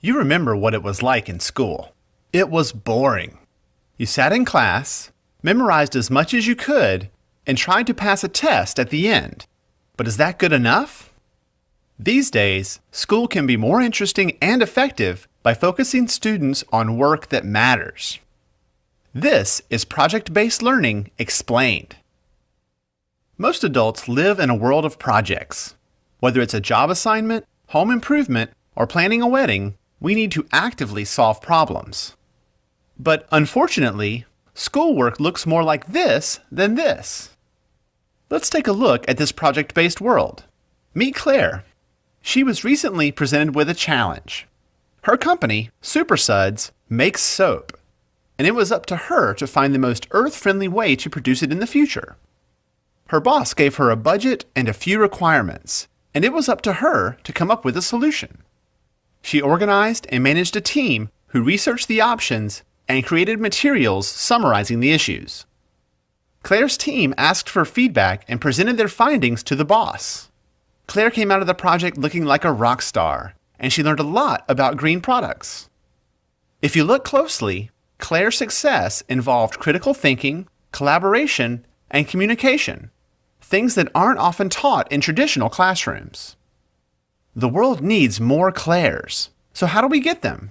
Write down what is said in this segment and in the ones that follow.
You remember what it was like in school. It was boring. You sat in class, memorized as much as you could, and tried to pass a test at the end. But is that good enough? These days, school can be more interesting and effective by focusing students on work that matters. This is project-based learning explained. Most adults live in a world of projects. Whether it's a job assignment, home improvement, or planning a wedding, we need to actively solve problems. But unfortunately, schoolwork looks more like this than this. Let's take a look at this project-based world. Meet Claire. She was recently presented with a challenge. Her company, Super Suds, makes soap, and it was up to her to find the most earth-friendly way to produce it in the future. Her boss gave her a budget and a few requirements, and it was up to her to come up with a solution. She organized and managed a team who researched the options and created materials summarizing the issues. Claire's team asked for feedback and presented their findings to the boss. Claire came out of the project looking like a rock star, and she learned a lot about green products. If you look closely, Claire's success involved critical thinking, collaboration, and communication, things that aren't often taught in traditional classrooms. The world needs more Claires, so how do we get them?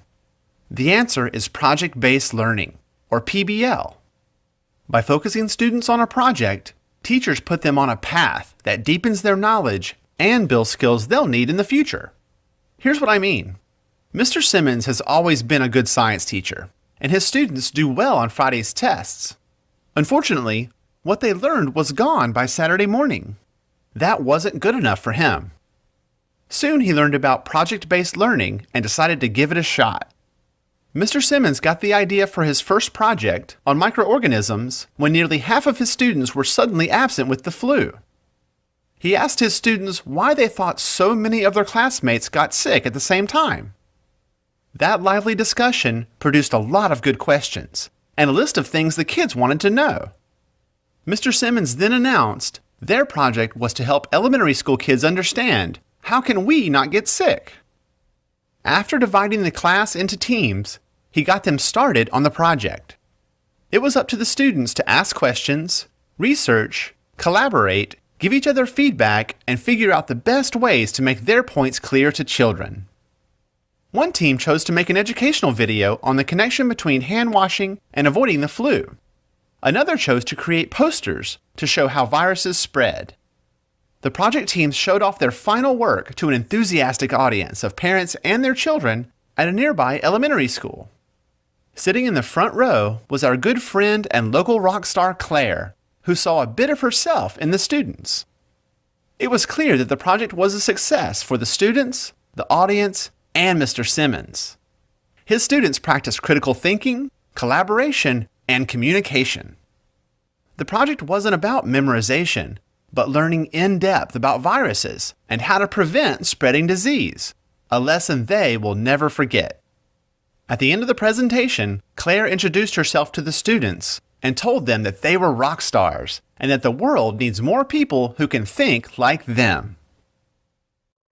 The answer is project-based learning, or PBL. By focusing students on a project, teachers put them on a path that deepens their knowledge and builds skills they'll need in the future. Here's what I mean. Mr. Simmons has always been a good science teacher, and his students do well on Friday's tests. Unfortunately, what they learned was gone by Saturday morning. That wasn't good enough for him. Soon he learned about project-based learning and decided to give it a shot. Mr. Simmons got the idea for his first project on microorganisms when nearly half of his students were suddenly absent with the flu. He asked his students why they thought so many of their classmates got sick at the same time. That lively discussion produced a lot of good questions and a list of things the kids wanted to know. Mr. Simmons then announced their project was to help elementary school kids understand, how can we not get sick? After dividing the class into teams, he got them started on the project. It was up to the students to ask questions, research, collaborate, give each other feedback, and figure out the best ways to make their points clear to children. One team chose to make an educational video on the connection between hand washing and avoiding the flu. Another chose to create posters to show how viruses spread. The project teams showed off their final work to an enthusiastic audience of parents and their children at a nearby elementary school. Sitting in the front row was our good friend and local rock star Claire, who saw a bit of herself in the students. It was clear that the project was a success for the students, the audience, and Mr. Simmons. His students practiced critical thinking, collaboration, and communication. The project wasn't about memorization, but learning in depth about viruses and how to prevent spreading disease, a lesson they will never forget. At the end of the presentation, Claire introduced herself to the students and told them that they were rock stars and that the world needs more people who can think like them.